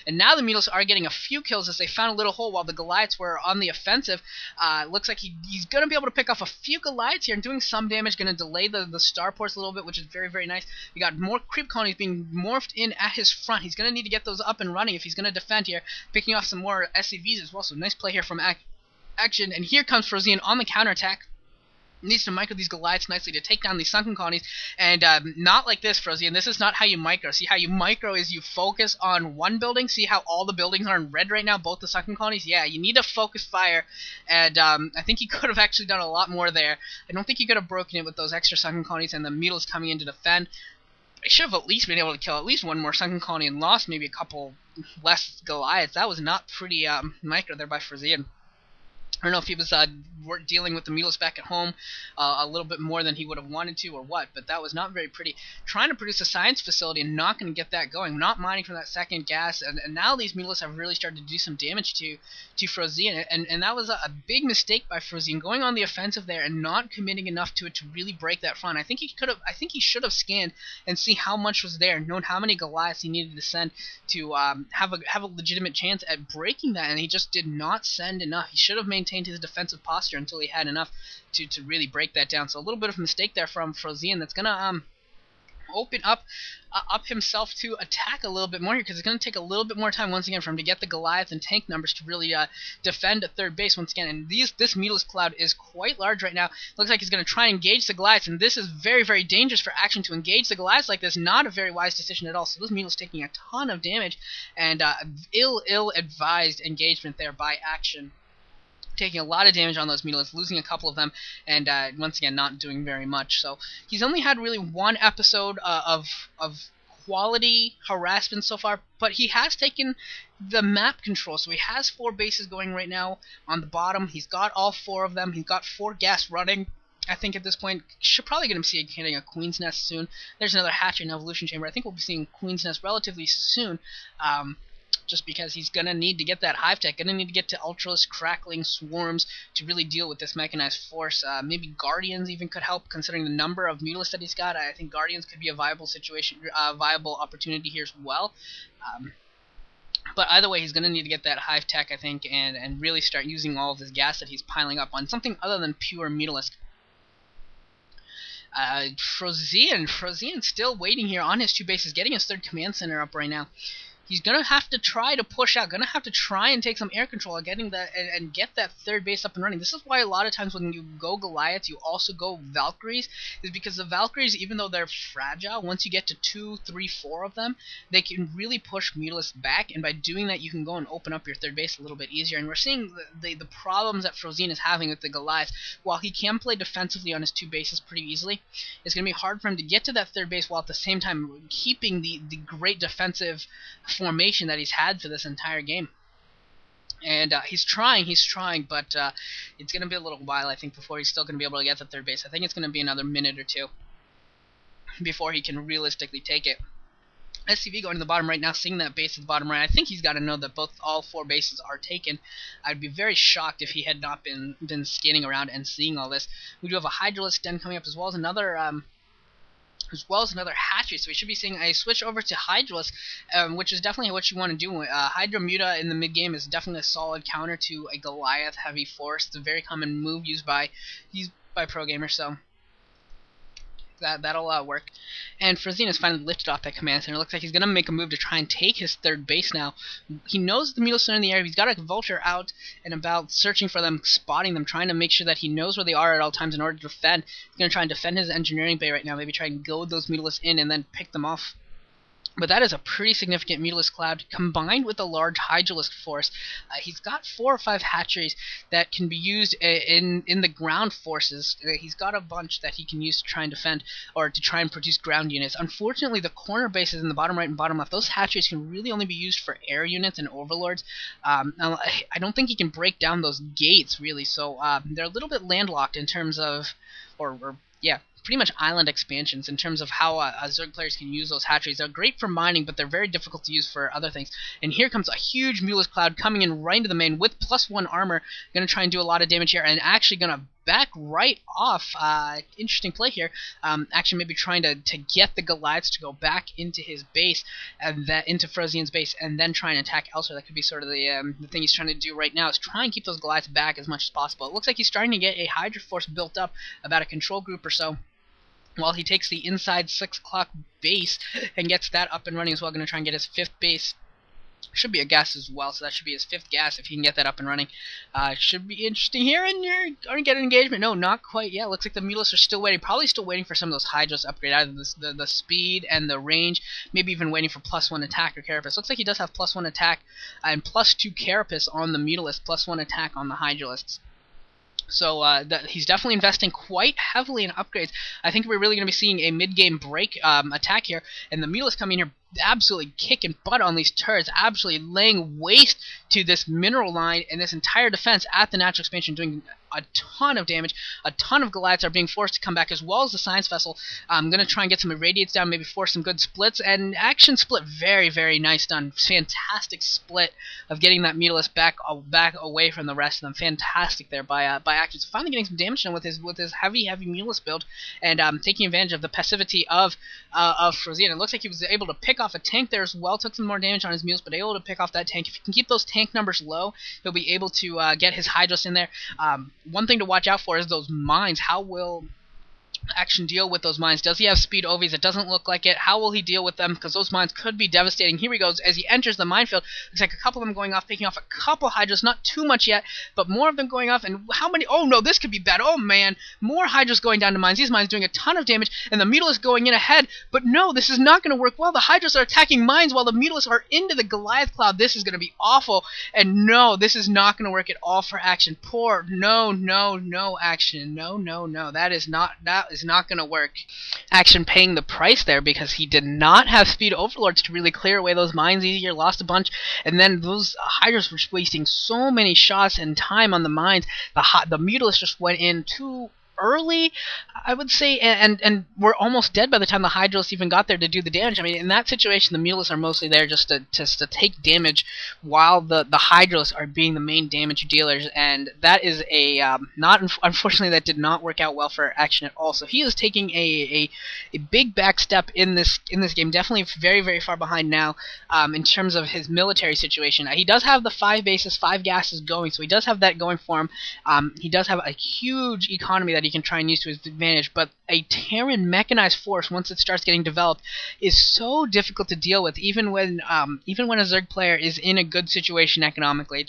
And now the Mutas are getting a few kills as they found a little hole while the Goliaths were on the offensive. Looks like he's going to be able to pick off a few Goliaths here and doing some damage, going to delay the starports a little bit, which is very, very nice. We got more creep colonies being morphed in at his front. He's going to need to get those up and running if he's going to defend here, picking off some more SCVs as well. So nice play here from Action. And here comes FrOzen on the counterattack. Needs to micro these Goliaths nicely to take down these sunken colonies, and not like this, FrOzen. This is not how you micro. See, how you micro is you focus on one building. See how all the buildings are in red right now, both the sunken colonies? Yeah, you need to focus fire, and I think he could have actually done a lot more there. I don't think he could have broken it with those extra sunken colonies and the Mutas coming in to defend. I should have at least been able to kill at least one more sunken colony and lost maybe a couple less Goliaths. That was not pretty micro there by FrOzen. I don't know if he was dealing with the Mutas back at home a little bit more than he would have wanted to or what, but that was not very pretty. Trying to produce a science facility and not going to get that going, not mining from that second gas, and now these Mutas have really started to do some damage to FrOzen, and that was a big mistake by FrOzen, going on the offensive there and not committing enough to it to really break that front. I think he should have scanned and see how much was there, known how many Goliaths he needed to send to have a legitimate chance at breaking that, and he just did not send enough. He should have maintained his defensive posture until he had enough to really break that down. So a little bit of a mistake there from FrOzen that's going to open up himself to attack a little bit more here, because it's going to take a little bit more time once again for him to get the Goliath and tank numbers to really defend at third base once again. And this Mutas cloud is quite large right now. Looks like he's going to try and engage the Goliaths, and this is very, very dangerous for Action to engage the Goliaths like this. Not a very wise decision at all. So this Mutas taking a ton of damage, and ill-advised engagement there by Action. Taking a lot of damage on those Mutas, losing a couple of them, and once again not doing very much. So he's only had really one episode of quality harassment so far, but he has taken the map control. So he has 4 bases going right now on the bottom. He's got all 4 of them. He's got 4 gas running. I think at this point, should probably get him getting a Queen's Nest soon. There's another hatchery and evolution chamber. I think we'll be seeing Queen's Nest relatively soon. Just because he's going to need to get that hive tech, going to need to get to Ultralisk, Crackling, Swarms to really deal with this mechanized force. Maybe Guardians even could help, considering the number of Mutalisks that he's got. I think Guardians could be a viable viable opportunity here as well. But either way, he's going to need to get that hive tech, I think, and really start using all of his gas that he's piling up on something other than pure Mutalisk. FrOzen still waiting here on his 2 bases, getting his 3rd command center up right now. He's going to have to try to push out, going to have to try and take some air control getting that, and get that 3rd base up and running. This is why a lot of times when you go Goliaths, you also go Valkyries, is because the Valkyries, even though they're fragile, once you get to 2, 3, 4 of them, they can really push Mutalisks back, and by doing that, you can go and open up your 3rd base a little bit easier. And we're seeing the problems that FrOzen is having with the Goliaths. While he can play defensively on his 2 bases pretty easily, it's going to be hard for him to get to that 3rd base while at the same time keeping the great defensive formation that he's had for this entire game. And he's trying, but it's going to be a little while, I think, before he's still going to be able to get the 3rd base. I think it's going to be another minute or 2 before he can realistically take it. SCV going to the bottom right now, seeing that base at the bottom right. I think he's got to know that all 4 bases are taken. I'd be very shocked if he had not been scanning around and seeing all this. We do have a Hydralisk den coming up, as well as another hatchery, so we should be seeing a switch over to Hydralisk, which is definitely what you want to do. Hydra Muta in the mid-game is definitely a solid counter to a Goliath heavy force. It's a very common move used by pro gamers, so that'll work. And FrOzen has finally lifted off that command center. It looks like he's going to make a move to try and take his 3rd base now. He knows the Mutas are in the air. He's got a Vulture out and about, searching for them, spotting them, trying to make sure that he knows where they are at all times in order to defend. He's going to try and defend his engineering bay right now, maybe try and goad those Mutalisks in and then pick them off. But that is a pretty significant Mutalisk cloud, combined with a large Hydralisk force. He's got 4 or 5 hatcheries that can be used in the ground forces. He's got a bunch that he can use to try and defend, or to try and produce ground units. Unfortunately, the corner bases in the bottom right and bottom left, those hatcheries can really only be used for air units and overlords. Now, I don't think he can break down those gates, really, so they're a little bit landlocked in terms of, yeah, pretty much island expansions in terms of how Zerg players can use those hatcheries. They're great for mining, but they're very difficult to use for other things. And here comes a huge Mutalisk cloud coming in right into the main with +1 armor. Going to try and do a lot of damage here, and actually going to back right off. Interesting play here. Action maybe trying to get the Goliaths to go back into his base, and that into FrOzen's base, and then try and attack elsewhere. That could be sort of the thing he's trying to do right now, is try and keep those Goliaths back as much as possible. It looks like he's starting to get a Hydra force built up, about a control group or so, while he takes the inside 6 o'clock base and gets that up and running as well. Going to try and get his 5th base. Should be a gas as well, so that should be his 5th gas if he can get that up and running. Should be interesting here, and you're going to get an engagement. No, not quite yet. Looks like the Mutalisks are still waiting. Probably still waiting for some of those Hydras to upgrade, either the speed and the range, maybe even waiting for +1 attack or Carapace. Looks like he does have +1 attack and +2 Carapace on the Mutalisk, +1 attack on the Hydralisks. So he's definitely investing quite heavily in upgrades. I think we're really going to be seeing a mid-game break attack here, and the Mutalisks coming here absolutely kicking butt on these turrets, absolutely laying waste to this mineral line and this entire defense at the natural expansion, doing a ton of damage. A ton of Goliaths are being forced to come back, as well as the science vessel. I'm going to try and get some irradiates down, maybe force some good splits, and action split, very, very nice done. Fantastic split of getting that Mutalisk back away from the rest of them. Fantastic there by action. So finally getting some damage done with his heavy Mutalisk build, and taking advantage of the passivity of FrOzen. It looks like he was able to pick off a tank there as well, took some more damage on his mules, but able to pick off that tank. If he can keep those tank numbers low, he'll be able to get his Hydras in there. One thing to watch out for is those mines. How will Action deal with those mines? Does he have speed OVs? It doesn't look like it. How will he deal with them? Because those mines could be devastating. Here he goes as he enters the minefield. Looks like a couple of them going off, picking off a couple Hydras. Not too much yet, but more of them going off. And how many? Oh no, this could be bad. Oh man, more Hydras going down to mines. These mines doing a ton of damage, and the Mutalisks going in ahead. But no, this is not going to work well. The Hydras are attacking mines while the Mutalisks are into the Goliath cloud. This is going to be awful. And no, this is not going to work at all for Action. Poor, no, Action. No. That is not going to work. Action paying the price there because he did not have speed overlords to really clear away those mines easier, lost a bunch, and then those Hydras were wasting so many shots and time on the mines. The Mutalisks just went in too early, I would say, and we're almost dead by the time the Hydralisks even got there to do the damage. I mean, in that situation, the Mutalisks are mostly there just to take damage, while the Hydralisks are being the main damage dealers, and that is unfortunately, that did not work out well for Action at all. So he is taking a big back step in this game, definitely very, very far behind now in terms of his military situation. He does have the 5 bases, 5 gases going, so he does have that going for him. He does have a huge economy that he can try and use to his advantage, but a Terran mechanized force, once it starts getting developed, is so difficult to deal with, even when a Zerg player is in a good situation economically.